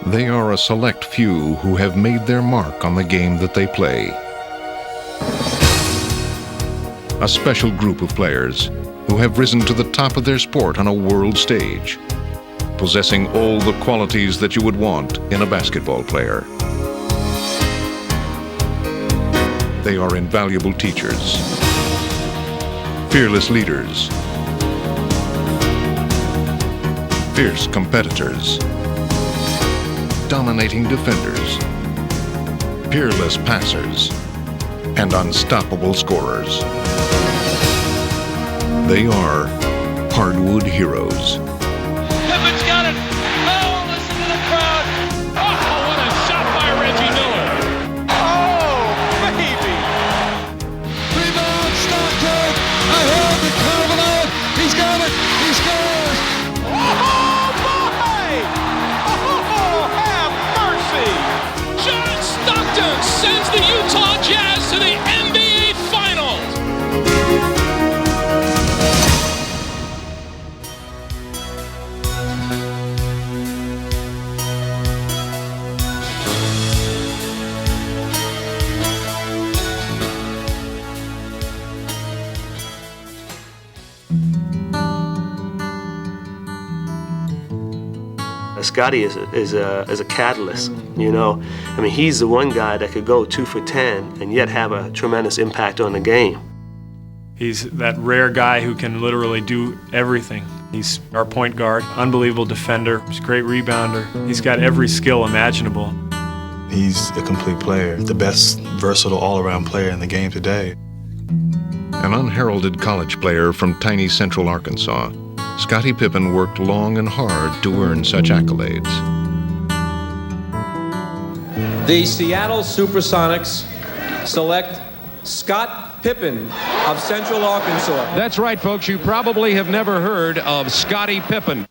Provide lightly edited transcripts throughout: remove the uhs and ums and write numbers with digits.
They are a select few who have made their mark on the game that they play. A special group of players who have risen to the top of their sport on a world stage, possessing all the qualities that you would want in a basketball player. They are invaluable teachers, fearless leaders, fierce competitors, dominating defenders, peerless passers, and unstoppable scorers. They are Hardwood Heroes. Pippen's got it! Oh, listen to the crowd! Oh, what a shot by Reggie Miller! Oh, baby! Rebound, Stockton! Ahead, the Carvalho! He's got it! He scores! Oh, boy! Oh, have mercy! John Stockton sends the Utah Jazz to the NBA Finals! Scottie is a catalyst, you know. I mean, he's the one guy that could go 2 for 10 and yet have a tremendous impact on the game. He's that rare guy who can literally do everything. He's our point guard, unbelievable defender, he's a great rebounder. He's got every skill imaginable. He's a complete player, the best versatile all-around player in the game today. An unheralded college player from tiny central Arkansas, Scottie Pippen worked long and hard to earn such accolades. The Seattle Supersonics select Scott Pippen of Central Arkansas. That's right, folks. You probably have never heard of Scottie Pippen.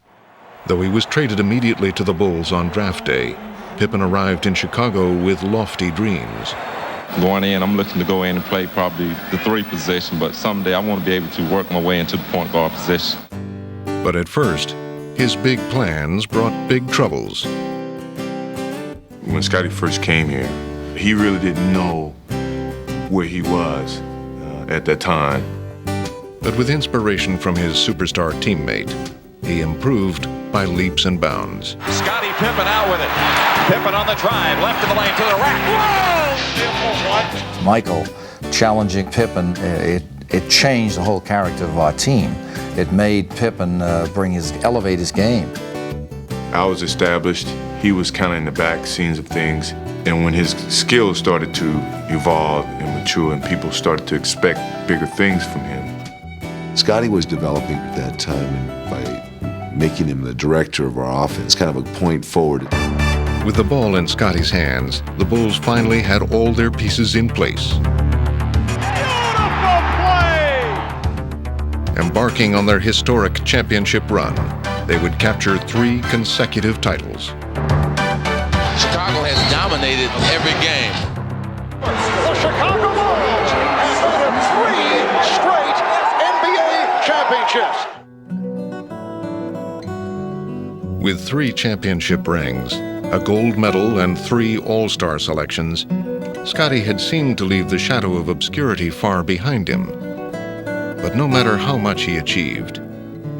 Though he was traded immediately to the Bulls on draft day, Pippen arrived in Chicago with lofty dreams. Going in, I'm looking to go in and play probably the 3 position, but someday I want to be able to work my way into the point guard position. But at first, his big plans brought big troubles. When Scottie first came here, he really didn't know where he was at that time. But with inspiration from his superstar teammate, he improved by leaps and bounds. Scottie Pippen out with it. Pippen on the drive, left of the lane to the rack. Whoa! Michael challenging Pippen, it changed the whole character of our team. It made Pippen elevate his game. I was established. He was kind of in the back scenes of things. And when his skills started to evolve and mature and people started to expect bigger things from him. Scottie was developing at that time by making him the director of our offense, kind of a point forward. With the ball in Scottie's hands, the Bulls finally had all their pieces in place. Embarking on their historic championship run, they would capture 3 consecutive titles. Chicago has dominated every game. The Chicago Bulls have 3 straight NBA championships. With 3 championship rings, a gold medal, and 3 All-Star selections, Scottie had seemed to leave the shadow of obscurity far behind him. But no matter how much he achieved,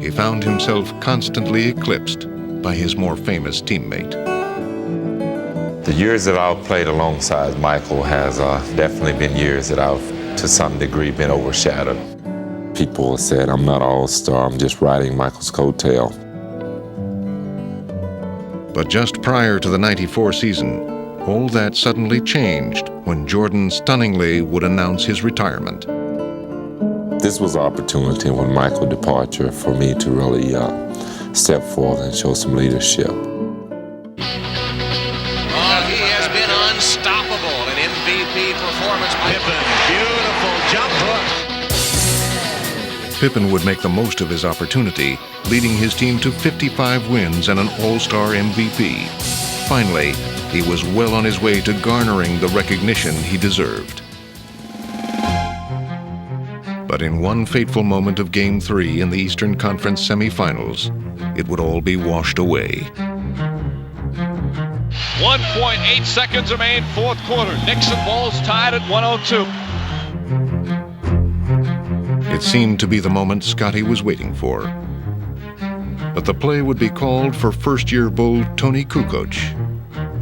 he found himself constantly eclipsed by his more famous teammate. The years that I've played alongside Michael has definitely been years that I've, to some degree, been overshadowed. People said, I'm not an all-star, I'm just riding Michael's coattail. But just prior to the '94 season, all that suddenly changed when Jordan stunningly would announce his retirement. This was an opportunity when Michael's departure for me to really step forward and show some leadership. He has been unstoppable. An MVP performance by Pippen. Beautiful jump hook. Pippen would make the most of his opportunity, leading his team to 55 wins and an All-Star MVP. Finally, he was well on his way to garnering the recognition he deserved. But in one fateful moment of Game 3 in the Eastern Conference semifinals, it would all be washed away. 1.8 seconds remain, fourth quarter. Knicks and Bulls tied at 102. It seemed to be the moment Scottie was waiting for. But the play would be called for first-year Bull Tony Kukoc,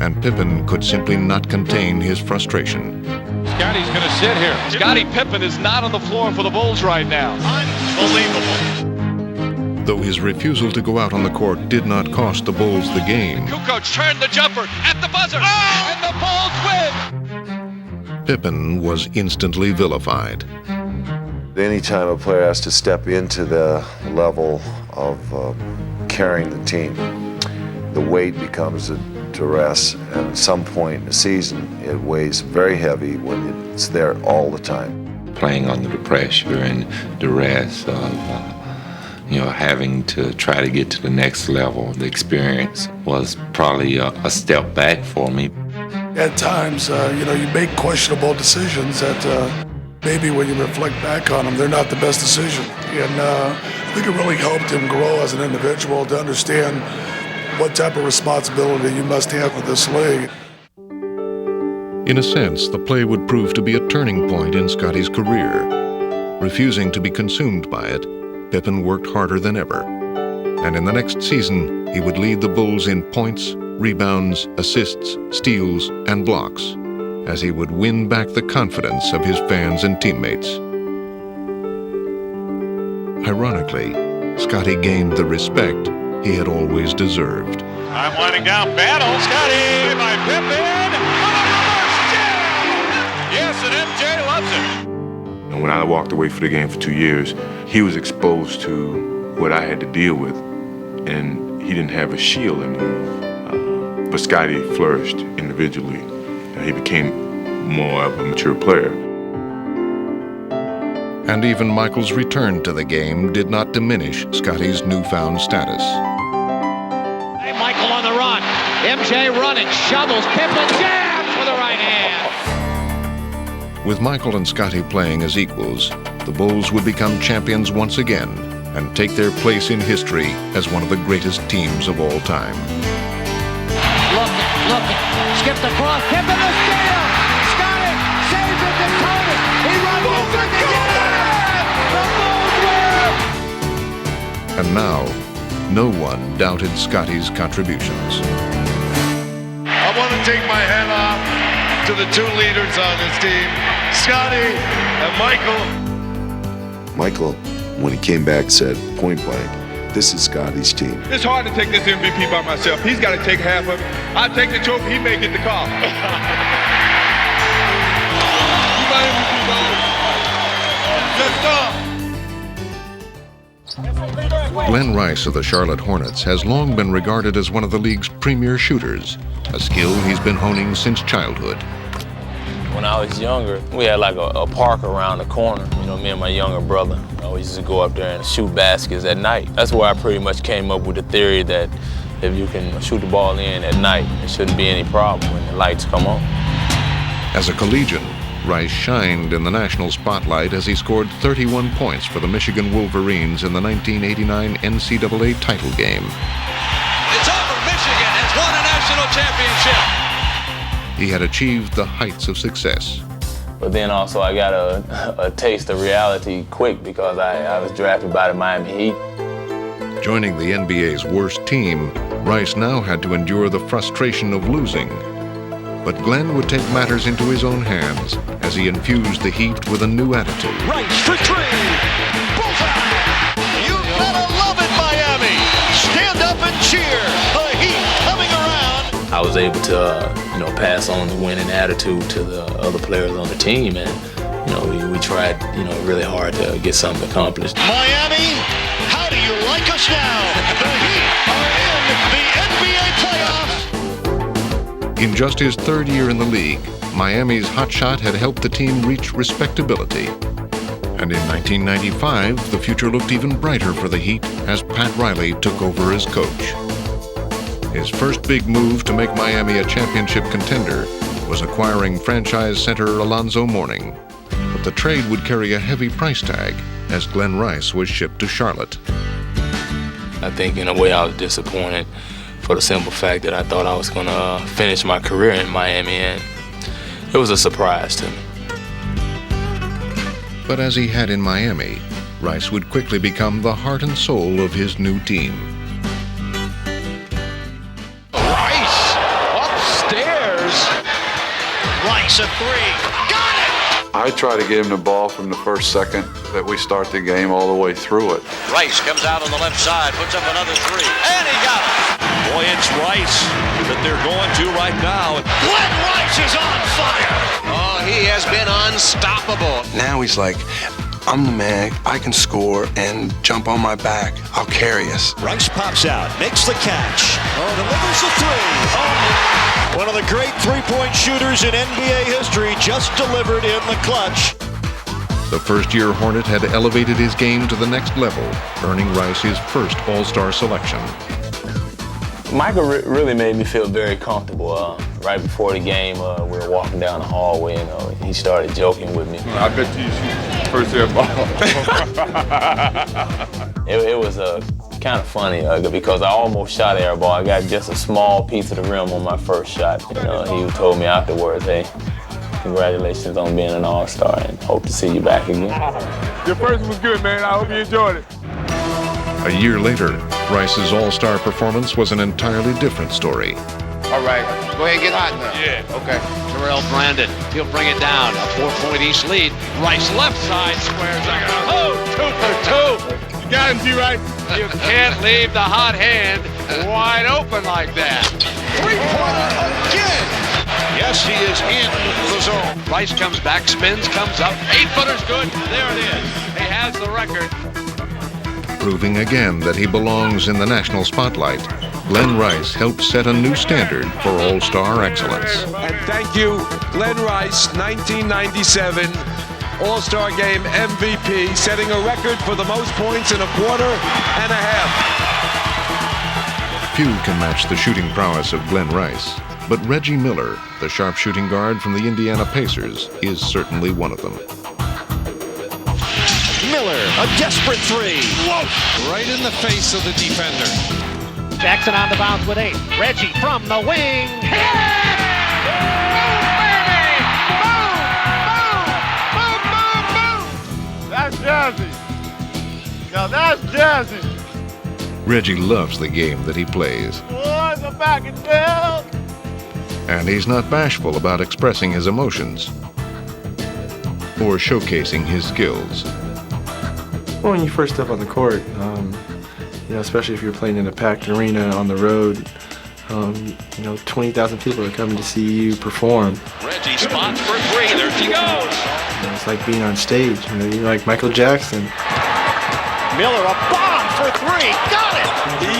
and Pippen could simply not contain his frustration. Scottie's going to sit here. Scottie Pippen is not on the floor for the Bulls right now. Unbelievable. Though his refusal to go out on the court did not cost the Bulls the game. Kukoc turned the jumper at the buzzer, and the Bulls win! Pippen was instantly vilified. Anytime a player has to step into the level of carrying the team, the weight becomes a duress, and at some point in the season, it weighs very heavy when it's there all the time. Playing under the pressure and duress of having to try to get to the next level, the experience was probably a step back for me. At times, you make questionable decisions that maybe when you reflect back on them, they're not the best decision. And I think it really helped him grow as an individual to understand what type of responsibility you must have with this league. In a sense, the play would prove to be a turning point in Scottie's career. Refusing to be consumed by it, Pippen worked harder than ever. And in the next season, he would lead the Bulls in points, rebounds, assists, steals, and blocks, as he would win back the confidence of his fans and teammates. Ironically, Scottie gained the respect he had always deserved. I'm winding down, battle, Scottie by Pippen. Yes, and MJ loves it. And when I walked away for the game for 2 years, he was exposed to what I had to deal with, and he didn't have a shield anymore. But Scottie flourished individually. He became more of a mature player. And even Michael's return to the game did not diminish Scottie's newfound status. Hey, Michael on the run. MJ running, shovels, Pippen jams with the right hand. With Michael and Scottie playing as equals, the Bulls would become champions once again and take their place in history as one of the greatest teams of all time. Look, skipped across, Pippen the steal! Scottie saves it to Tony! He runs it again! The Bulls win! And now, no one doubted Scottie's contributions. I want to take my hat off to the two leaders on this team, Scottie and Michael. Michael, when he came back, said point blank, this is Scottie's team. It's hard to take this MVP by myself. He's got to take half of it. I take the trophy, he may get the call. You my MVP, dog. Glen Rise of the Charlotte Hornets has long been regarded as one of the league's premier shooters, a skill he's been honing since childhood. When I was younger, we had like a park around the corner. Me and my younger brother always used to go up there and shoot baskets at night. That's where I pretty much came up with the theory that if you can shoot the ball in at night, there shouldn't be any problem when the lights come on. As a collegian, Rice shined in the national spotlight as he scored 31 points for the Michigan Wolverines in the 1989 NCAA title game. It's over. Michigan has won a national championship. He had achieved the heights of success. But then also I got a taste of reality quick because I was drafted by the Miami Heat. Joining the NBA's worst team, Rice now had to endure the frustration of losing. But Glenn would take matters into his own hands as he infused the Heat with a new attitude. Rice for three. Bullseye. You gotta love it, Miami. Stand up and cheer. The Heat coming around. I was able to, pass on the winning attitude to the other players on the team, and we tried, really hard to get something accomplished. Miami, how do you like us now? The Heat are in the NBA playoffs. In just his third year in the league, Miami's hotshot had helped the team reach respectability. And in 1995, the future looked even brighter for the Heat as Pat Riley took over as coach. His first big move to make Miami a championship contender was acquiring franchise center Alonzo Mourning. But the trade would carry a heavy price tag as Glen Rise was shipped to Charlotte. I think in a way I was disappointed for the simple fact that I thought I was going to finish my career in Miami, and it was a surprise to me. But as he had in Miami, Rice would quickly become the heart and soul of his new team. Rice upstairs. Rice a three. Got it! I try to get him the ball from the first second that we start the game all the way through it. Rice comes out on the left side, puts up another three, and he got it. Boy, it's Rice that they're going to right now. Glen Rise is on fire. Oh, he has been unstoppable. Now he's like, I'm the man, I can score and jump on my back. I'll carry us. Rice pops out, makes the catch. Oh, delivers the three. Oh, one of the great three-point shooters in NBA history just delivered in the clutch. The first-year Hornet had elevated his game to the next level, earning Rice his first All-Star selection. Michael really made me feel very comfortable. Right before the game, we were walking down the hallway, and he started joking with me. I bet you shoot first air ball. It was kind of funny because I almost shot air ball. I got just a small piece of the rim on my first shot. He told me afterwards, hey, congratulations on being an All-Star, and hope to see you back again. Your first one was good, man. I hope you enjoyed it. A year later, Rice's All-Star performance was an entirely different story. All right, go ahead and get hot now. Yeah. Okay. Terrell Brandon, he'll bring it down. A 4-point East lead. Rice left side squares. Oh, 2 for 2. You got him, G-Right. You can't leave the hot hand wide open like that. Three-pointer again. Yes, he is in the zone. Rice comes back, spins, comes up. 8-footer's good. There it is. He has the record. Proving again that he belongs in the national spotlight, Glen Rice helped set a new standard for All-Star excellence. And thank you, Glen Rice, 1997 All-Star Game MVP, setting a record for the most points in a quarter and a half. Few can match the shooting prowess of Glen Rice, but Reggie Miller, the sharpshooting guard from the Indiana Pacers, is certainly one of them. Miller, a desperate three. Whoa! Right in the face of the defender. Jackson on the bounce with 8. Reggie from the wing. Hit it! Boom, baby! Boom, boom, boom, boom! That's jazzy. Now that's jazzy. Reggie loves the game that he plays. Boys are back in town. And he's not bashful about expressing his emotions or showcasing his skills. Well, when you first step on the court, especially if you're playing in a packed arena on the road, 20,000 people are coming to see you perform. Reggie spots for 3. There she goes. It's like being on stage. You're like Michael Jackson. Miller, a bomb for 3. Got it. He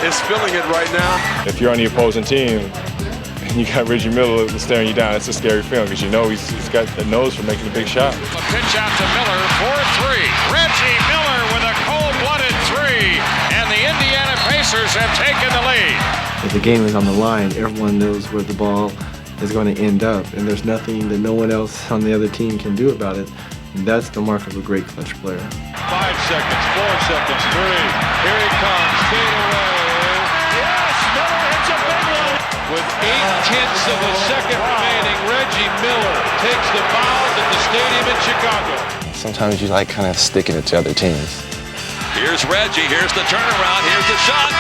is feeling it right now. If you're on the opposing team and you got Reggie Miller staring you down, it's a scary feeling because he's got the nose for making a big shot. A pitch out to Miller for 3. Reggie Miller with a cold-blooded 3, and the Indiana Pacers have taken the lead. If the game is on the line, everyone knows where the ball is going to end up, and there's nothing that no one else on the other team can do about it. And that's the mark of a great clutch player. 5 seconds, 4 seconds, 3. Here he comes, fade away. Yes, Miller hits a big one. With 8/10 of a second remaining, Reggie Miller takes the foul at the stadium in Chicago. Sometimes you like kind of sticking it to other teams. Here's Reggie, here's the turnaround, here's the shot. Good!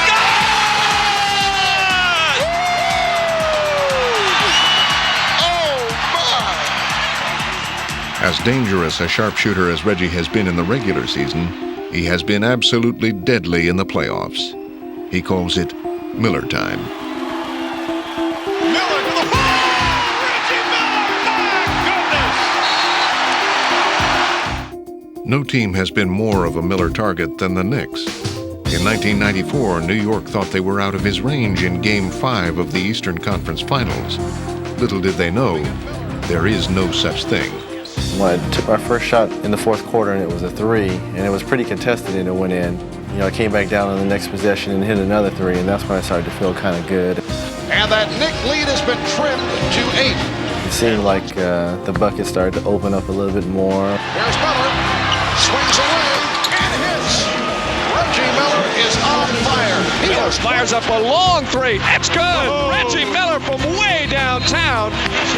Oh, my! As dangerous a sharpshooter as Reggie has been in the regular season, he has been absolutely deadly in the playoffs. He calls it Miller time. Miller to the ball! Reggie Miller! My goodness! No team has been more of a Miller target than the Knicks. In 1994, New York thought they were out of his range in Game 5 of the Eastern Conference Finals. Little did they know, there is no such thing. I took my first shot in the fourth quarter, and it was a 3, and it was pretty contested, and it went in. I came back down on the next possession and hit another 3, and that's when I started to feel kind of good. And that Knick lead has been trimmed to 8. It seemed like the bucket started to open up a little bit more. Here's Miller, swings away, and hits. Reggie Miller is on fire. Miller fires up a long three. It's good. Reggie Miller from way downtown.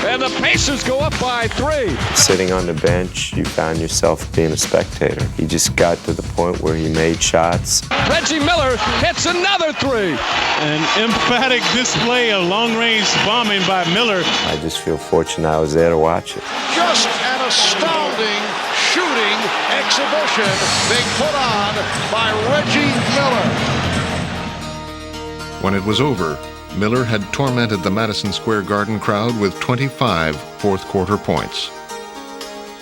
And the Pacers go up by 3. Sitting on the bench, you found yourself being a spectator. He just got to the point where he made shots. Reggie Miller hits another 3. An emphatic display of long-range bombing by Miller. I just feel fortunate I was there to watch it. Just an astounding shooting exhibition being put on by Reggie Miller. When it was over, Miller had tormented the Madison Square Garden crowd with 25 fourth-quarter points.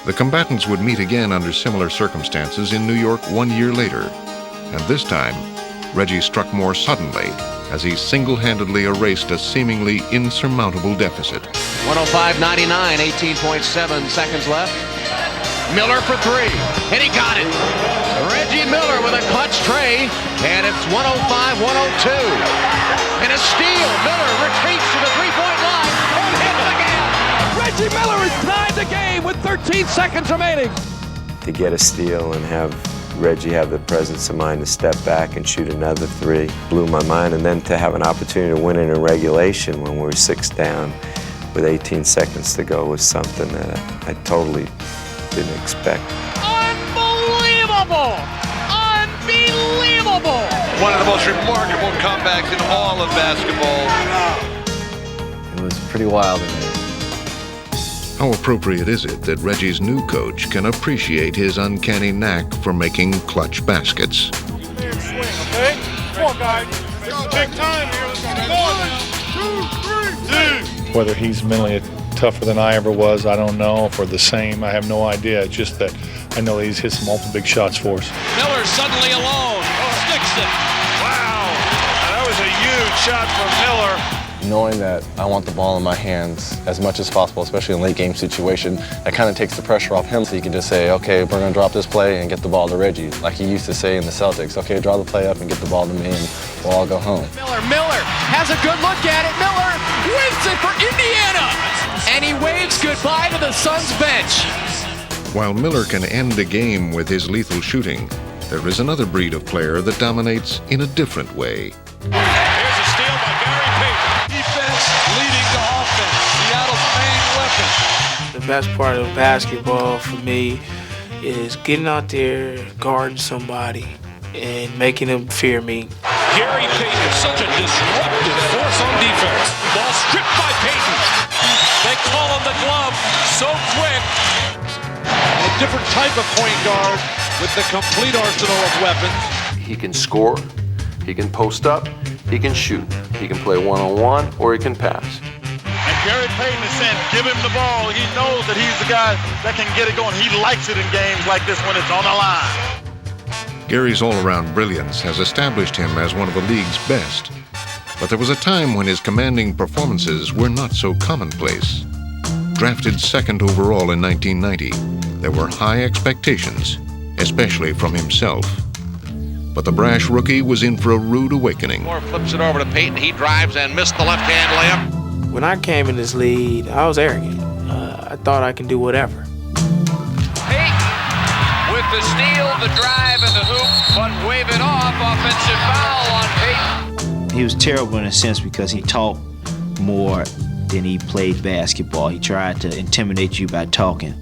The combatants would meet again under similar circumstances in New York 1 year later, and this time, Reggie struck more suddenly as he single-handedly erased a seemingly insurmountable deficit. 105-99, 18.7 seconds left. Miller for 3, and he got it. Reggie Miller with a clutch tray, and it's 105-102. And a steal. Miller retreats to the three-point line and hits again. Reggie Miller has tied the game with 13 seconds remaining. To get a steal and have Reggie have the presence of mind to step back and shoot another 3 blew my mind. And then to have an opportunity to win it in regulation when we were 6 down with 18 seconds to go was something that I totally didn't expect. Unbelievable! Unbelievable! One of the most remarkable comebacks in all of basketball. It was pretty wild in there. How appropriate is it that Reggie's new coach can appreciate his uncanny knack for making clutch baskets? Okay? Come on, guys. Take time here. 1, 2, 3. Whether he's mentally tougher than I ever was, I don't know, if we're the same, I have no idea. It's just that I know he's hit some multiple big shots for us. Miller suddenly alone. Sticks it. Wow. That was a huge shot from Miller. Knowing that I want the ball in my hands as much as possible, especially in late game situation, that kind of takes the pressure off him, so he can just say, okay, we're going to drop this play and get the ball to Reggie. Like he used to say in the Celtics, okay, draw the play up and get the ball to me and we'll all go home. Miller has a good look at it. Miller wins it for Indiana. And he waves goodbye to the Suns bench. While Miller can end a game with his lethal shooting, there is another breed of player that dominates in a different way. Here's a steal by Gary Payton. Defense leading to offense. Seattle's main weapon. The best part of basketball for me is getting out there, guarding somebody, and making them fear me. Gary Payton is such a disruptive force on defense. Ball stripped by Payton. They call him the glove so quick. A different type of point guard with the complete arsenal of weapons. He can score, he can post up, he can shoot, he can play one-on-one, or he can pass. And Gary Payton is saying, give him the ball. He knows that he's the guy that can get it going. He likes it in games like this when it's on the line. Gary's all-around brilliance has established him as one of the league's best. But there was a time when his commanding performances were not so commonplace. Drafted second overall in 1990, there were high expectations, especially from himself. But the brash rookie was in for a rude awakening. Moore flips it over to Payton. He drives and missed the left-hand layup. When I came in this league, I was arrogant. I thought I can do whatever. Payton with the steal, the drive, and the hoop, but wave it off. Offensive foul on Payton. He was terrible in a sense because he talked more than he played basketball. He tried to intimidate you by talking.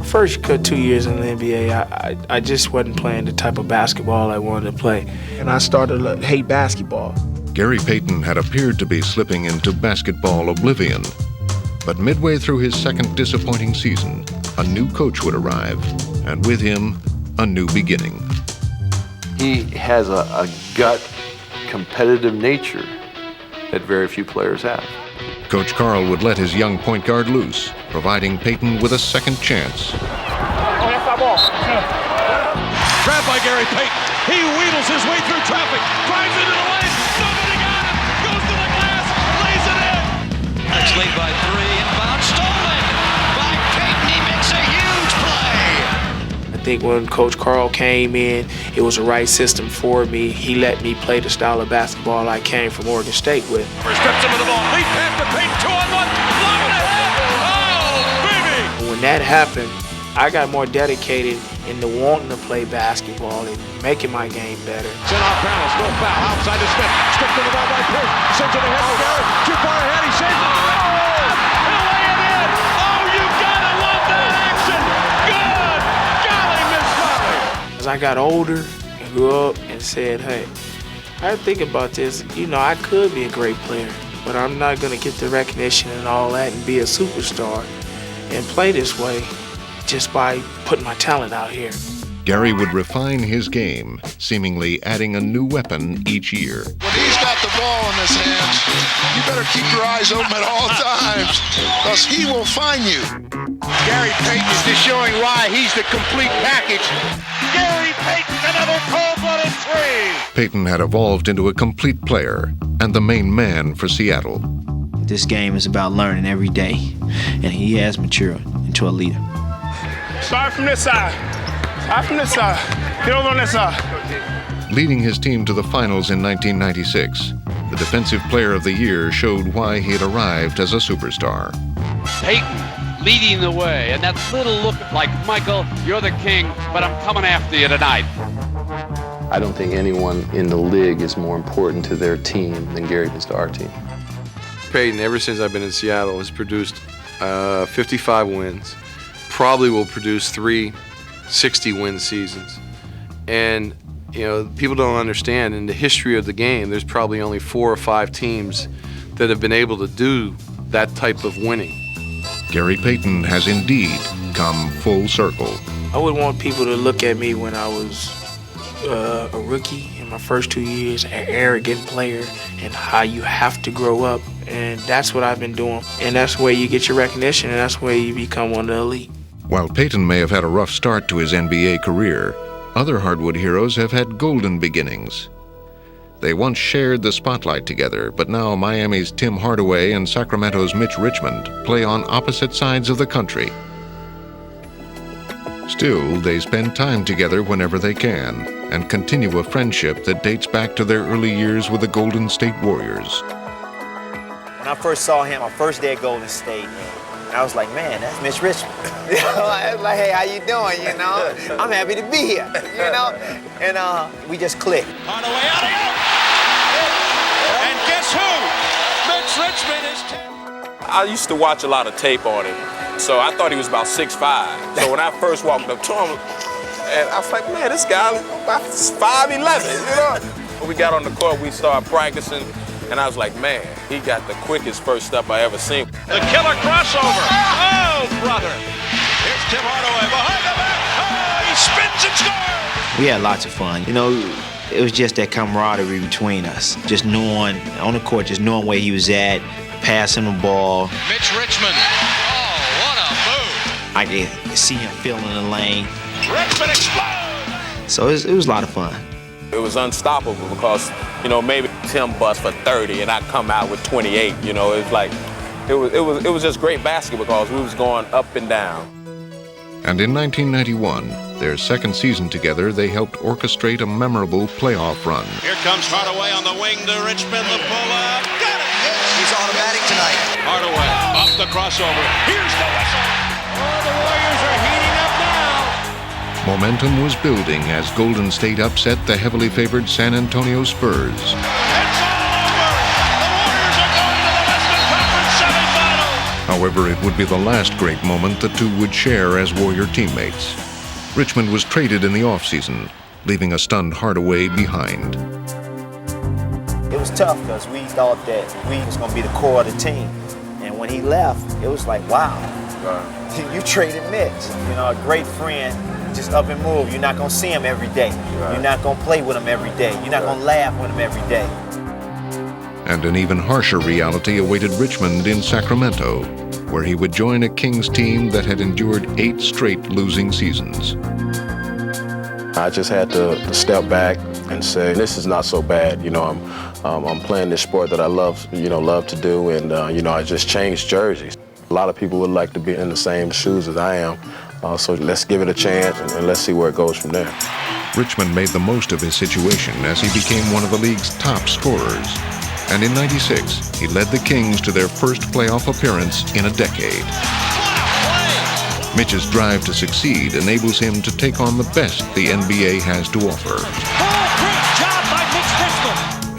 First 2 years in the NBA, I just wasn't playing the type of basketball I wanted to play. And I started to hate basketball. Gary Payton had appeared to be slipping into basketball oblivion. But midway through his second disappointing season, a new coach would arrive, and with him, a new beginning. He has a gut competitive nature that very few players have. Coach Carl would let his young point guard loose, providing Payton with a second chance. Grabbed by Gary Payton. He wheedles his way through traffic, drives into the lane. Nobody got him. Goes to the glass, lays it in. Next lead by 3. Inbound stolen by Payton. He makes a huge play. I think when Coach Carl came in, it was the right system for me. He let me play the style of basketball I came from Oregon State with. Strips him of the ball. Lead pass to Payton. 2-on-1. Lob it ahead. Oh, baby. When that happened, I got more dedicated into wanting to play basketball and making my game better. Sent off balance, no foul, outside to Smith. Smith to the ball by Payton. Sends it ahead to Garrett. Too far ahead, he saves it. He'll lay it in. Oh, you gotta love that action. Good. Golly, Miss Golly. As I got older and grew up and said, hey, I think about this. You know, I could be a great player, but I'm not gonna get the recognition and all that and be a superstar and play this way just by putting my talent out here. Gary would refine his game, seemingly adding a new weapon each year. When he's got the ball in his hands, you better keep your eyes open at all times, because he will find you. Gary Payton is just showing why he's the complete package. Gary Payton, another cold-blooded three. Payton had evolved into a complete player and the main man for Seattle. This game is about learning every day, and he has matured into a leader. Start from this side. Start from this side. Get over on this side. Leading his team to the finals in 1996, the Defensive Player of the Year showed why he had arrived as a superstar. Payton leading the way, and that little look like, Michael, you're the king, but I'm coming after you tonight. I don't think anyone in the league is more important to their team than Gary is to our team. Payton, ever since I've been in Seattle, has produced 55 wins. Probably will produce 3 60-win seasons. And, you know, people don't understand, in the history of the game, there's probably only 4 or 5 teams that have been able to do that type of winning. Gary Payton has indeed come full circle. I would want people to look at me when I was a rookie in my first 2 years, an arrogant player, and how you have to grow up. And that's what I've been doing. And that's where you get your recognition, and that's where you become one of the elite. While Payton may have had a rough start to his NBA career, other Hardwood Heroes have had golden beginnings. They once shared the spotlight together, but now Miami's Tim Hardaway and Sacramento's Mitch Richmond play on opposite sides of the country. Still, they spend time together whenever they can and continue a friendship that dates back to their early years with the Golden State Warriors. When I first saw him, my first day at Golden State, I was like, man, that's Mitch Richmond. You know, I was like, hey, how you doing, you know? I'm happy to be here, you know? And we just clicked. Hardaway out of here. And guess who? Mitch Richmond is 10. I used to watch a lot of tape on him, so I thought he was about 6'5". So when I first walked up to him, and I was like, man, this guy is about 5'11", you know? When we got on the court, we started practicing, and I was like, man, he got the quickest first step I ever seen. The killer crossover. Oh, brother. Here's Tim Hardaway behind the back. Oh, he spins and scores. We had lots of fun. You know, it was just that camaraderie between us. Just knowing, on the court, just knowing where he was at, passing the ball. Mitch Richmond. Oh, what a move. I could see him filling the lane. Richmond explodes. So it was a lot of fun. It was unstoppable because, you know, maybe Tim bust for 30 and I come out with 28. You know, it's like, it was just great basketball because we was going up and down. And in 1991, their second season together, they helped orchestrate a memorable playoff run. Here comes Hardaway on the wing to Richmond, the pull-up. Got it! He's automatic tonight. Hardaway off the crossover. Here's the whistle. Oh, the Warriors are heating up now. Momentum was building as Golden State upset the heavily favored San Antonio Spurs. It's all over. The Warriors are going to the Western Conference semifinals. However, it would be the last great moment the two would share as Warrior teammates. Richmond was traded in the offseason, leaving a stunned Hardaway behind. It was tough because we thought that we was going to be the core of the team. And when he left, it was like, wow, you traded Mitch. You know, a great friend, just up and move. You're not going to see him every day. You're not going to play with him every day. You're not going to laugh with him every day. And an even harsher reality awaited Richmond in Sacramento, where he would join a Kings team that had endured 8 straight losing seasons. I just had to step back and say, this is not so bad. You know, I'm playing this sport that I love to do, and I just changed jerseys. A lot of people would like to be in the same shoes as I am, so let's give it a chance and let's see where it goes from there. Richmond made the most of his situation as he became one of the league's top scorers. And in '96, he led the Kings to their first playoff appearance in a decade. Mitch's drive to succeed enables him to take on the best the NBA has to offer.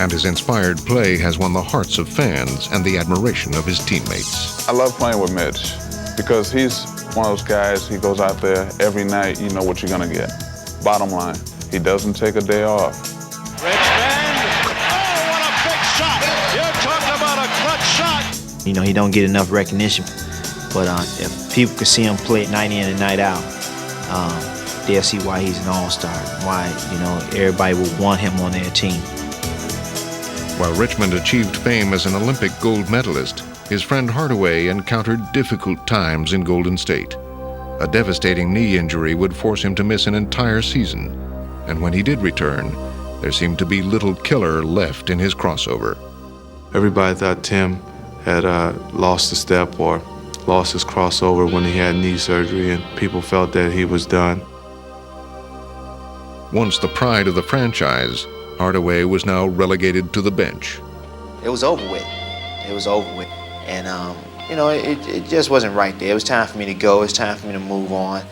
And his inspired play has won the hearts of fans and the admiration of his teammates. I love playing with Mitch because he's one of those guys, he goes out there every night, you know what you're gonna get. Bottom line, he doesn't take a day off. Richmond, oh, what a big shot. You're talking about a clutch shot. You know, he don't get enough recognition, but if people could see him play night in and night out, they'll see why he's an all-star, why, you know, everybody would want him on their team. While Richmond achieved fame as an Olympic gold medalist, his friend Hardaway encountered difficult times in Golden State. A devastating knee injury would force him to miss an entire season, and when he did return, there seemed to be little killer left in his crossover. Everybody thought Tim had lost a step or lost his crossover when he had knee surgery, and people felt that he was done. Once the pride of the franchise, Hardaway was now relegated to the bench. It was over with. It was over with. And, you know, it just wasn't right there. It was time for me to go. It was time for me to move on.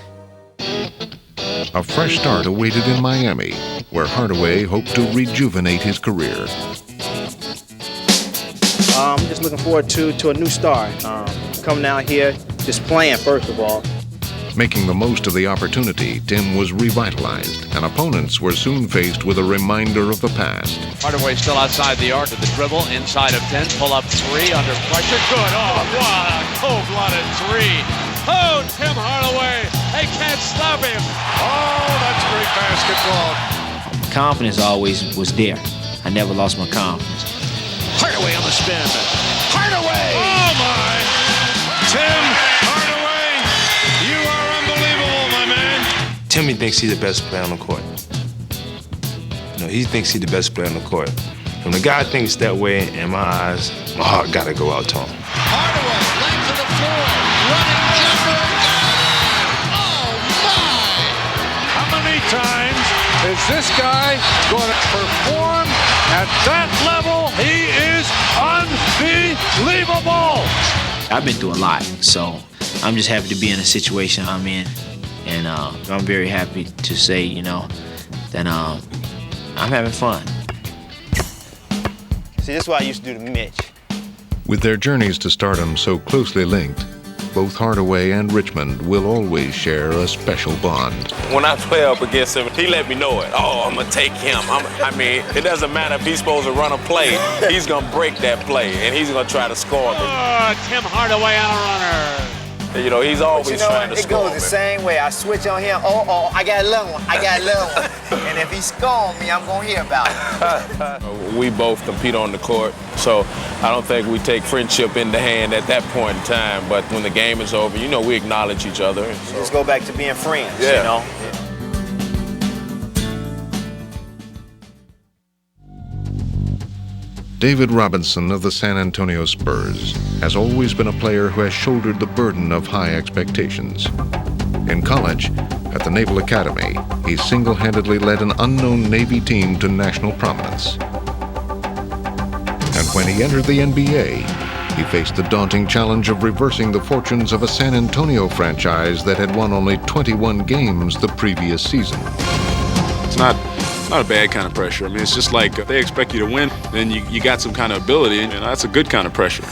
A fresh start awaited in Miami, where Hardaway hoped to rejuvenate his career. I'm just looking forward to a new start. Coming out here, just playing, first of all. Making the most of the opportunity, Tim was revitalized, and opponents were soon faced with a reminder of the past. Hardaway still outside the arc of the dribble, inside of 10, pull up 3, under pressure, good, oh, what a cold-blooded 3. Oh, Tim Hardaway, they can't stop him. Oh, that's great basketball. Confidence always was there. I never lost my confidence. Hardaway on the spin. Hardaway! Oh, my! Tim Hardaway, you are unbelievable, my man. Timmy thinks he's the best player on the court. You know, he thinks he's the best player on the court. When the guy thinks that way, in my eyes, my heart gotta go out to him. Hardaway, length to the floor, running jumper. Oh, my! How many times is this guy going to perform at that level? He is unbelievable. I've been through a lot, so I'm just happy to be in the situation I'm in. And I'm very happy to say, you know, that I'm having fun. See, this is what I used to do to Mitch. With their journeys to stardom so closely linked, both Hardaway and Richmond will always share a special bond. When I play up against him, he let me know it. Oh, I'm gonna take him. I mean, it doesn't matter if he's supposed to run a play. He's gonna break that play, and he's gonna try to score me. Oh, Tim Hardaway on a runner. You know, he's always trying to score. It goes the same way. I switch on him. Oh, I got a little one. And if he score on me, I'm gonna hear about it. We both compete on the court, so I don't think we take friendship in the hand at that point in time. But when the game is over, you know, we acknowledge each other. So. Let's go back to being friends, yeah. You know? David Robinson of the San Antonio Spurs has always been a player who has shouldered the burden of high expectations. In college, at the Naval Academy, he single-handedly led an unknown Navy team to national prominence. And when he entered the NBA, he faced the daunting challenge of reversing the fortunes of a San Antonio franchise that had won only 21 games the previous season. It's not a bad kind of pressure. I mean, it's just like if they expect you to win, then you got some kind of ability, and that's a good kind of pressure.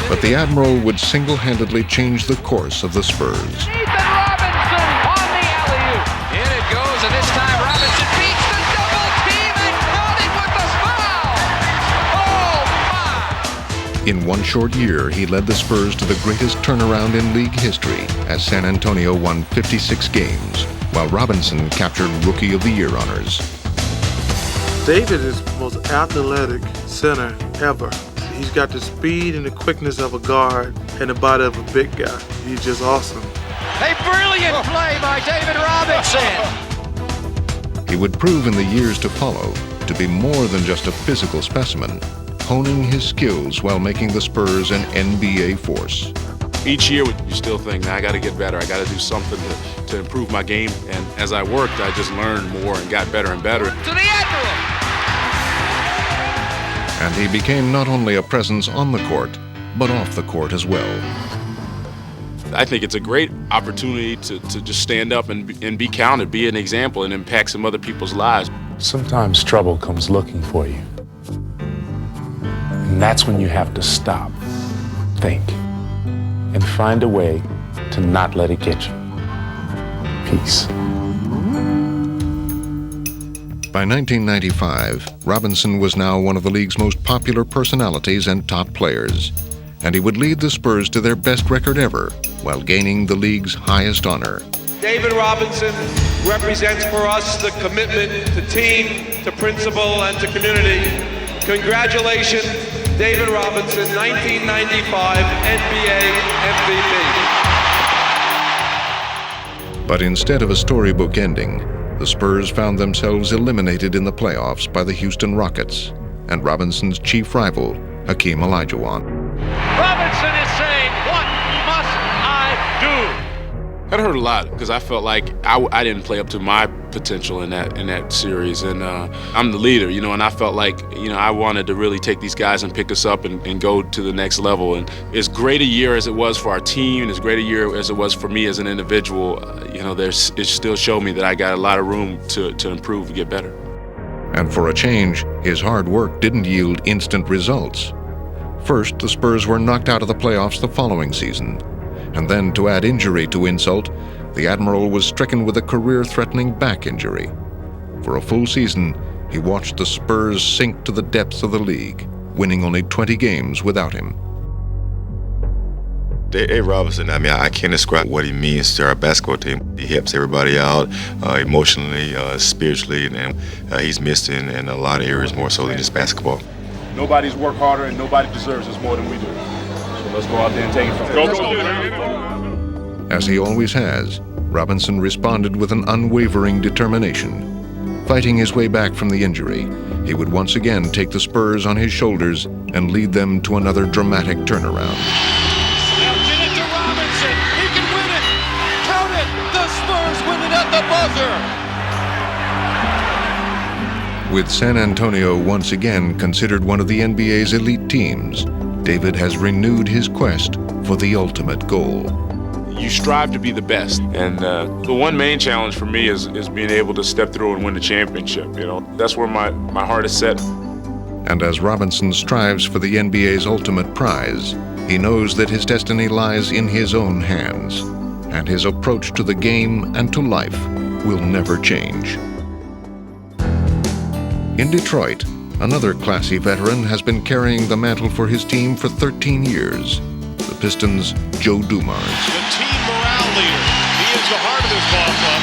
But the Admiral would single-handedly change the course of the Spurs. Ethan Robinson on the alley-oop. In it goes, and this time Robinson beats the double team and caught him with the foul. Oh, my! In one short year, he led the Spurs to the greatest turnaround in league history as San Antonio won 56 games, while Robinson captured Rookie of the Year honors. David is the most athletic center ever. He's got the speed and the quickness of a guard and the body of a big guy. He's just awesome. A brilliant play by David Robinson. He would prove in the years to follow to be more than just a physical specimen, honing his skills while making the Spurs an NBA force. Each year, you still think, I got to get better. I got to do something to improve my game. And as I worked, I just learned more and got better and better. To the Admiral. And he became not only a presence on the court, but off the court as well. I think it's a great opportunity to just stand up and be counted, be an example, and impact some other people's lives. Sometimes trouble comes looking for you. And that's when you have to stop, think, and find a way to not let it get you. Peace. By 1995, Robinson was now one of the league's most popular personalities and top players, and he would lead the Spurs to their best record ever while gaining the league's highest honor. David Robinson represents for us the commitment to team, to principle, and to community. Congratulations, David Robinson, 1995 NBA MVP. But instead of a storybook ending, the Spurs found themselves eliminated in the playoffs by the Houston Rockets and Robinson's chief rival, Hakeem Olajuwon. Robinson is saying, what must I do? That hurt a lot because I felt like I didn't play up to my potential in that series, and I'm the leader, and I felt like I wanted to really take these guys and pick us up and go to the next level. And as great a year as it was for our team, and as great a year as it was for me as an individual, it still showed me that I got a lot of room to improve and get better. And for a change, his hard work didn't yield instant results. First, the Spurs were knocked out of the playoffs the following season. And then, to add injury to insult, the Admiral was stricken with a career-threatening back injury. For a full season, he watched the Spurs sink to the depths of the league, winning only 20 games without him. Dave Robinson, I can't describe what he means to our basketball team. He helps everybody out emotionally, spiritually, and he's missed in a lot of areas more so than just basketball. Nobody's worked harder and nobody deserves us more than we do. So let's go out there and take it from him. As he always has, Robinson responded with an unwavering determination. Fighting his way back from the injury, he would once again take the Spurs on his shoulders and lead them to another dramatic turnaround. Now get it to Robinson. He can win it. Count it. The Spurs win it at the buzzer. With San Antonio once again considered one of the NBA's elite teams, David has renewed his quest for the ultimate goal. You strive to be the best, and the one main challenge for me is being able to step through and win the championship. That's where my heart is set. And as Robinson strives for the NBA's ultimate prize, he knows that his destiny lies in his own hands, and his approach to the game and to life will never change. In Detroit, another classy veteran has been carrying the mantle for his team for 13 years. The Pistons' Joe Dumars. The team morale leader. He is the heart of this ball club.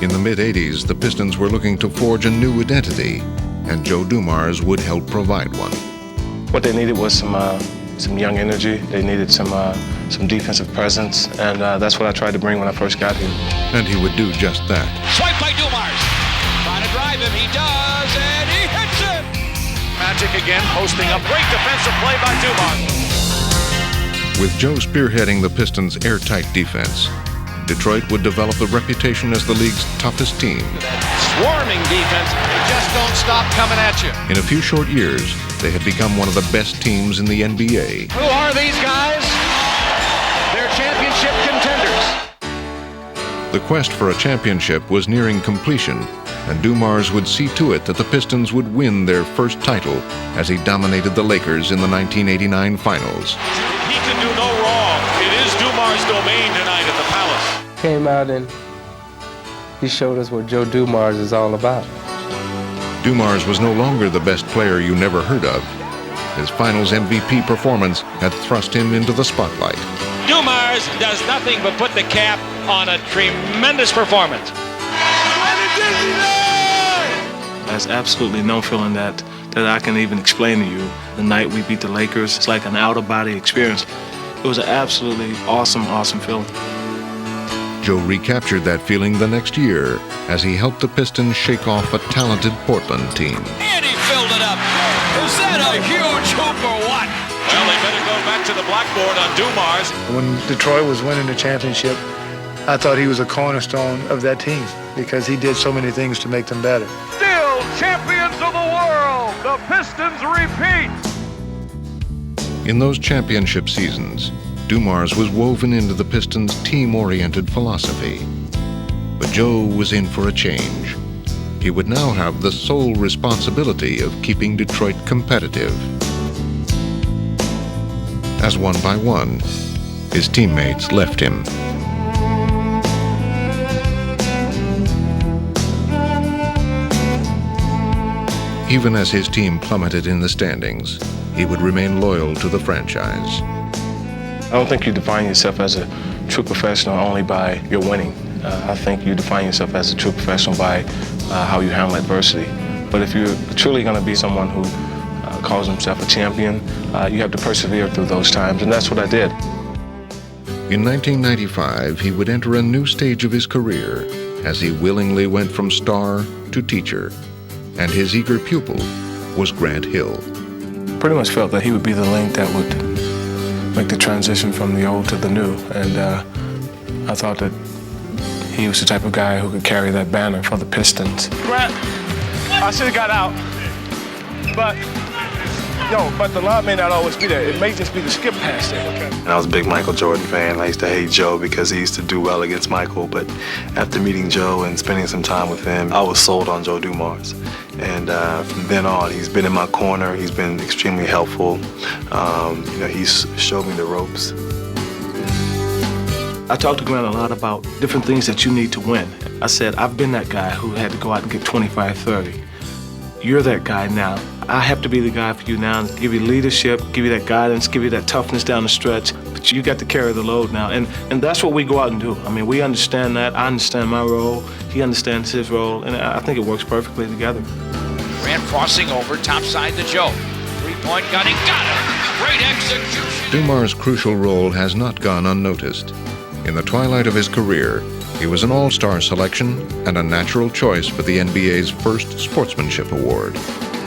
In the mid-'80s, the Pistons were looking to forge a new identity, and Joe Dumars would help provide one. What they needed was some young energy. They needed some defensive presence, and that's what I tried to bring when I first got here. And he would do just that. Swipe by Dumars. Trying to drive him. He does, and he hits it. Magic again, posting a great defensive play by Dumars. With Joe spearheading the Pistons' airtight defense, Detroit would develop a reputation as the league's toughest team. Swarming defense, they just don't stop coming at you. In a few short years, they had become one of the best teams in the NBA. Who are these guys? They're championship contenders. The quest for a championship was nearing completion, and Dumars would see to it that the Pistons would win their first title as he dominated the Lakers in the 1989 finals. He can do no wrong. It is Dumars' domain tonight at the Palace. Came out and he showed us what Joe Dumars is all about. Dumars was no longer the best player you never heard of. His finals MVP performance had thrust him into the spotlight. Dumars does nothing but put the cap on a tremendous performance. There's absolutely no feeling that I can even explain to you. The night we beat the Lakers, it's like an out-of-body experience. It was an absolutely awesome feeling. Joe recaptured that feeling the next year as he helped the Pistons shake off a talented Portland team. And he filled it up. Is that a huge hoop or what? Well, they better go back to the blackboard on Dumars. When Detroit was winning the championship, I thought he was a cornerstone of that team because he did so many things to make them better. Still champions of the world, the Pistons repeat. In those championship seasons, Dumars was woven into the Pistons' team-oriented philosophy. But Joe was in for a change. He would now have the sole responsibility of keeping Detroit competitive. As one by one, his teammates left him. Even as his team plummeted in the standings, he would remain loyal to the franchise. I don't think you define yourself as a true professional only by your winning. I think you define yourself as a true professional by how you handle adversity. But if you're truly going to be someone who calls himself a champion, you have to persevere through those times, and that's what I did. In 1995, he would enter a new stage of his career as he willingly went from star to teacher, and his eager pupil was Grant Hill. Pretty much felt that he would be the link that would make the transition from the old to the new, and I thought that he was the type of guy who could carry that banner for the Pistons. Grant, I should have got out, but the lob may not always be there. It may just be the skip pass there. And I was a big Michael Jordan fan. I used to hate Joe because he used to do well against Michael, but after meeting Joe and spending some time with him, I was sold on Joe Dumars. And from then on, he's been in my corner. He's been extremely helpful. He's showed me the ropes. I talked to Grant a lot about different things that you need to win. I said, I've been that guy who had to go out and get 25, 30. You're that guy now. I have to be the guy for you now, and give you leadership, give you that guidance, give you that toughness down the stretch. But you got to carry the load now, and that's what we go out and do. I mean, we understand that. I understand my role. He understands his role, and I think it works perfectly together. Grant crossing over, top side to Joe. Three-point gunning, got it! Great execution! Dumars' crucial role has not gone unnoticed. In the twilight of his career, he was an all-star selection and a natural choice for the NBA's first sportsmanship award.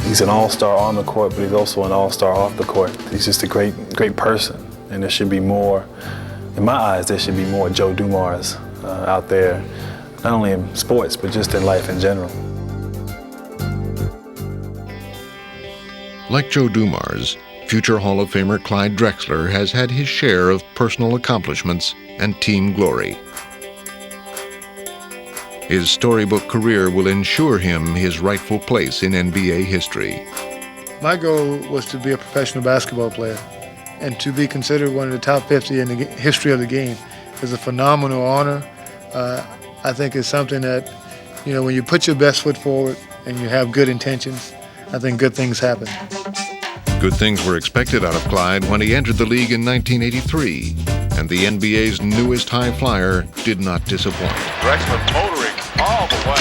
He's an all-star on the court, but he's also an all-star off the court. He's just a great person, and there should be more, in my eyes, there should be more Joe Dumars out there, not only in sports, but just in life in general. Like Joe Dumars, future Hall of Famer Clyde Drexler has had his share of personal accomplishments and team glory. His storybook career will ensure him his rightful place in NBA history. My goal was to be a professional basketball player, and to be considered one of the top 50 in the history of the game is a phenomenal honor. I think it's something that, when you put your best foot forward and you have good intentions, I think good things happen. Good things were expected out of Clyde when he entered the league in 1983, and the NBA's newest high flyer did not disappoint. Drexler motoring all the way.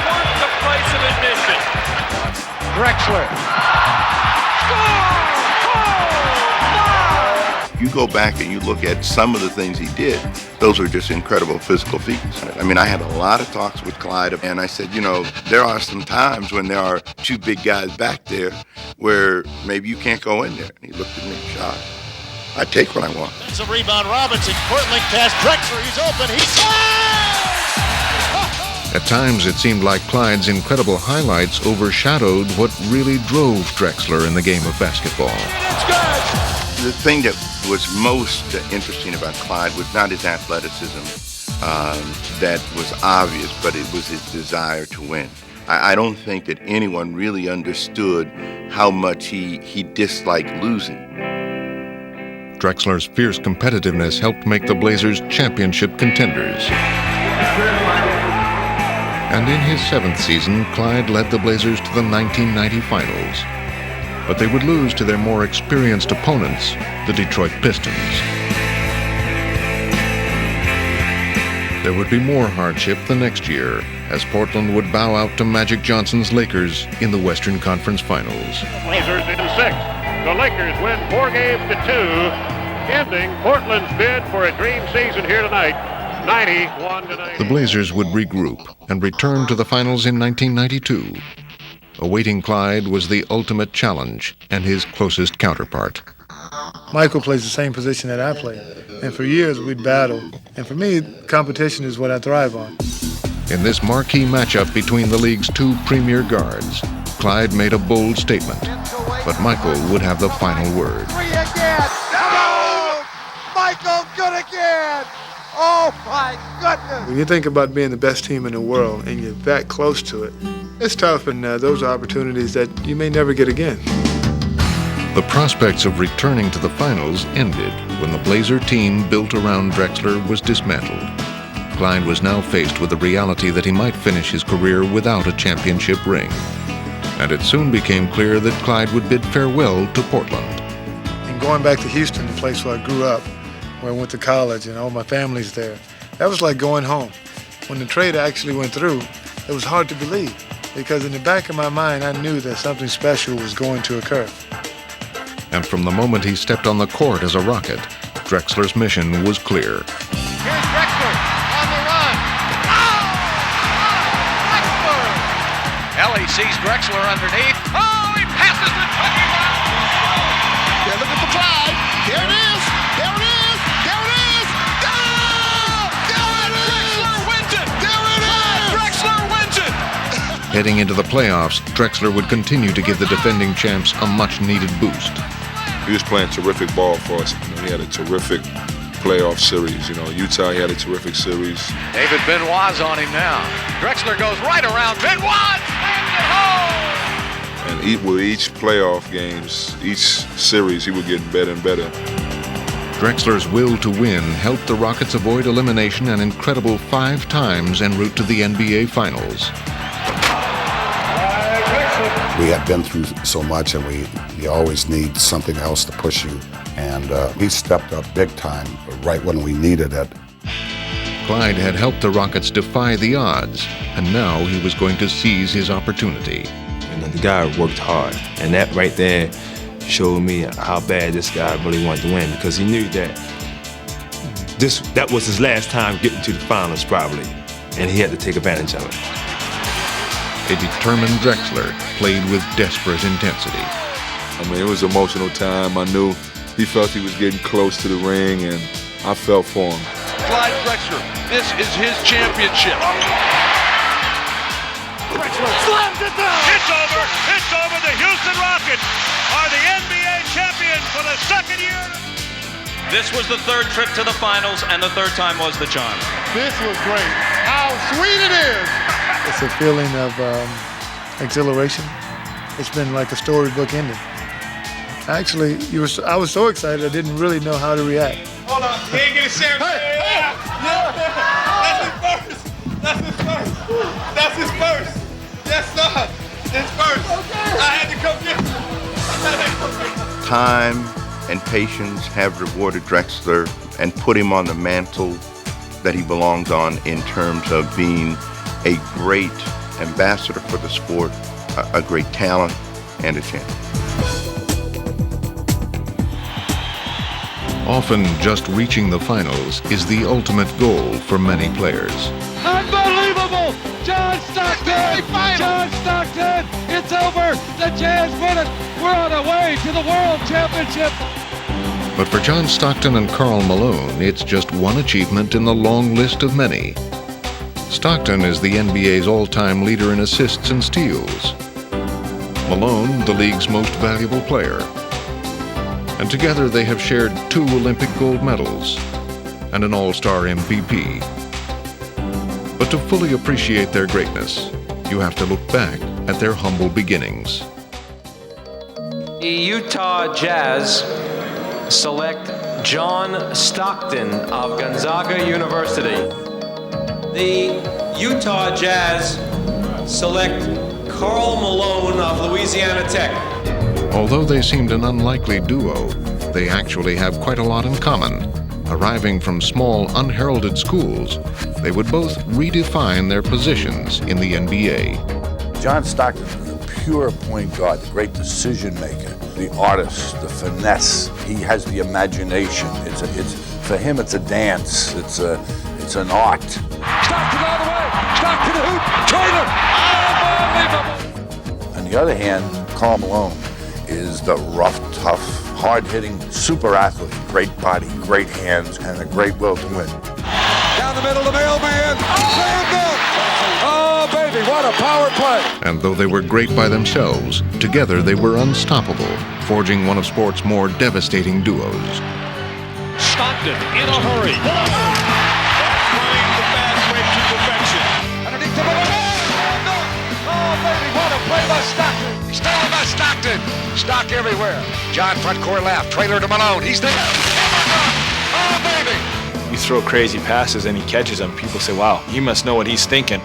Worth the price of admission. Drexler. You go back and you look at some of the things he did, those are just incredible physical feats. I mean, I had a lot of talks with Clyde, and I said, there are some times when there are two big guys back there where maybe you can't go in there. And he looked at me and shot. I take what I want. It's a rebound, Robinson. Portland pass, Drexler, he's open, he scores! At times, it seemed like Clyde's incredible highlights overshadowed what really drove Drexler in the game of basketball. It's good! The thing that was most interesting about Clyde was not his athleticism that was obvious, but it was his desire to win. I don't think that anyone really understood how much he disliked losing. Drexler's fierce competitiveness helped make the Blazers championship contenders. And in his 7th season, Clyde led the Blazers to the 1990 finals. But they would lose to their more experienced opponents, the Detroit Pistons. There would be more hardship the next year, as Portland would bow out to Magic Johnson's Lakers in the Western Conference Finals. Blazers in 6. The Lakers win 4 games to 2, ending Portland's bid for a dream season here tonight, 91-90. The Blazers would regroup and return to the finals in 1992. Awaiting Clyde was the ultimate challenge and his closest counterpart. Michael plays the same position that I play, and for years we'd battled. And for me, competition is what I thrive on. In this marquee matchup between the league's 2 premier guards, Clyde made a bold statement, but Michael would have the final word. 3 again! Oh, my goodness. When you think about being the best team in the world and you're that close to it, it's tough, and those are opportunities that you may never get again. The prospects of returning to the finals ended when the Blazer team built around Drexler was dismantled. Clyde was now faced with the reality that he might finish his career without a championship ring. And it soon became clear that Clyde would bid farewell to Portland. And going back to Houston, the place where I grew up, where I went to college and all my family's there, that was like going home. When the trade actually went through, it was hard to believe, because in the back of my mind, I knew that something special was going to occur. And from the moment he stepped on the court as a Rocket, Drexler's mission was clear. Here's Drexler on the run. Oh! Drexler! Ellie sees Drexler underneath. Oh, he passes to Chucky Brown. Yeah, look at the Clyde. There it is. There it is. There it is. Oh! There it is. Drexler wins it. There it is. Drexler wins it. Heading into the playoffs, Drexler would continue to give the defending champs a much-needed boost. He was playing terrific ball for us. He had a terrific playoff series. Utah, he had a terrific series. David Benoit's on him now. Drexler goes right around. Benoit slams it home. And with each playoff games, each series, he was getting better and better. Drexler's will to win helped the Rockets avoid elimination an incredible 5 times en route to the NBA Finals. We have been through so much, and you always need something else to push you. And he stepped up big time right when we needed it. Clyde had helped the Rockets defy the odds, and now he was going to seize his opportunity. And the guy worked hard, and that right there showed me how bad this guy really wanted to win, because he knew that that was his last time getting to the finals probably, and he had to take advantage of it. A determined Drexler played with desperate intensity. It was an emotional time. I knew he felt he was getting close to the ring, and I felt for him. Clyde Drexler, this is his championship. Drexler slams it down. It's over. It's over. The Houston Rockets are the NBA champions for the second year. This was the 3rd trip to the finals, and the 3rd time was the charm. This was great. How sweet it is. It's a feeling of exhilaration. It's been like a storybook ending. Actually, I was so excited I didn't really know how to react. Hold on. He ain't getting shared. Yeah. That's his first. That's his first. Yes, sir. His first. Okay. I had to come get you. Time and patience have rewarded Drexler and put him on the mantle that he belongs on in terms of being a great ambassador for the sport, a great talent, and a champion. Often, just reaching the finals is the ultimate goal for many players. Unbelievable! John Stockton! John Stockton! It's over! The Jazz win it! We're on our way to the World Championship! But for John Stockton and Karl Malone, it's just one achievement in the long list of many. Stockton is the NBA's all-time leader in assists and steals. Malone, the league's most valuable player. And together they have shared 2 Olympic gold medals and an All-Star MVP. But to fully appreciate their greatness, you have to look back at their humble beginnings. The Utah Jazz select John Stockton of Gonzaga University. The Utah Jazz select Karl Malone of Louisiana Tech. Although they seemed an unlikely duo, they actually have quite a lot in common. Arriving from small, unheralded schools, they would both redefine their positions in the NBA. John Stockton is a pure point guard, the great decision maker, the artist, the finesse. He has the imagination. For him, it's a dance. It's an art. Stockton all the way! Stockton the hoop! Unbelievable! On the other hand, Karl Malone is the rough, tough, hard-hitting super athlete. Great body, great hands, and a great will to win. Down the middle, the mailman! Oh, baby, what a power play! And though they were great by themselves, together they were unstoppable, forging one of sport's more devastating duos. Stockton in a hurry. play by Stockton. Stolen by Stockton. Stock everywhere. John front court left. Trailer to Malone. He's there. Oh, baby. You throw crazy passes and he catches them. People say, wow, he must know what he's thinking.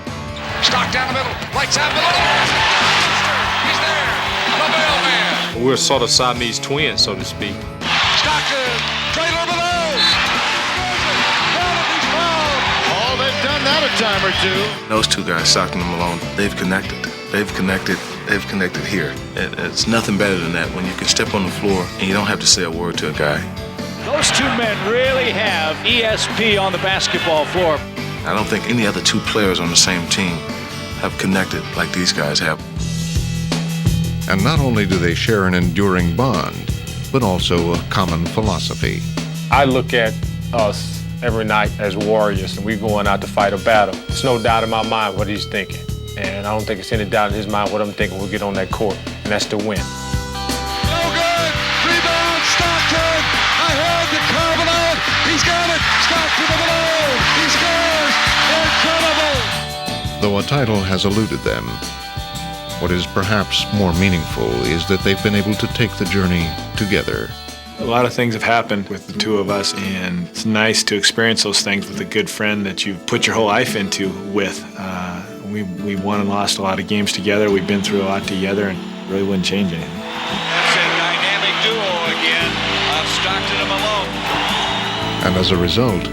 Stock down the middle. Right side Malone. He's there. The mailman. We're sort of Siamese twins, so to speak. Stockton. Trailer Malone. Oh, they've done that a time or two. Those two guys, Stockton and Malone, they've connected. They've connected here. It's nothing better than that when you can step on the floor and you don't have to say a word to a guy. Those two men really have ESP on the basketball floor. I don't think any other two players on the same team have connected like these guys have. And not only do they share an enduring bond, but also a common philosophy. I look at us every night as warriors, and we're going out to fight a battle. There's no doubt in my mind what he's thinking. And I don't think it's any doubt in his mind what I'm thinking when we get on that court, and that's to win. No good. Rebound, Stockton. Ahead to Carvalho. He's got it. Stockton to Malone. He scores. Incredible. Though a title has eluded them, what is perhaps more meaningful is that they've been able to take the journey together. A lot of things have happened with the two of us, and it's nice to experience those things with a good friend that you've put your whole life into with. We won and lost a lot of games together. We've been through a lot together, and really wouldn't change anything. That's a dynamic duo again of Stockton and Malone. And as a result,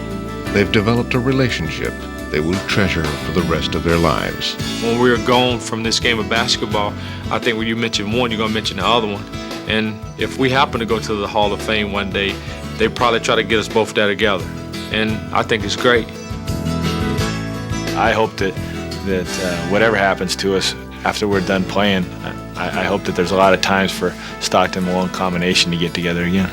they've developed a relationship they will treasure for the rest of their lives. When we're gone from this game of basketball, I think when you mention one, you're going to mention the other one. And if we happen to go to the Hall of Fame one day, they probably try to get us both there together. And I think it's great. I hope that whatever happens to us after we're done playing, I hope that there's a lot of times for Stockton-Malone combination to get together again.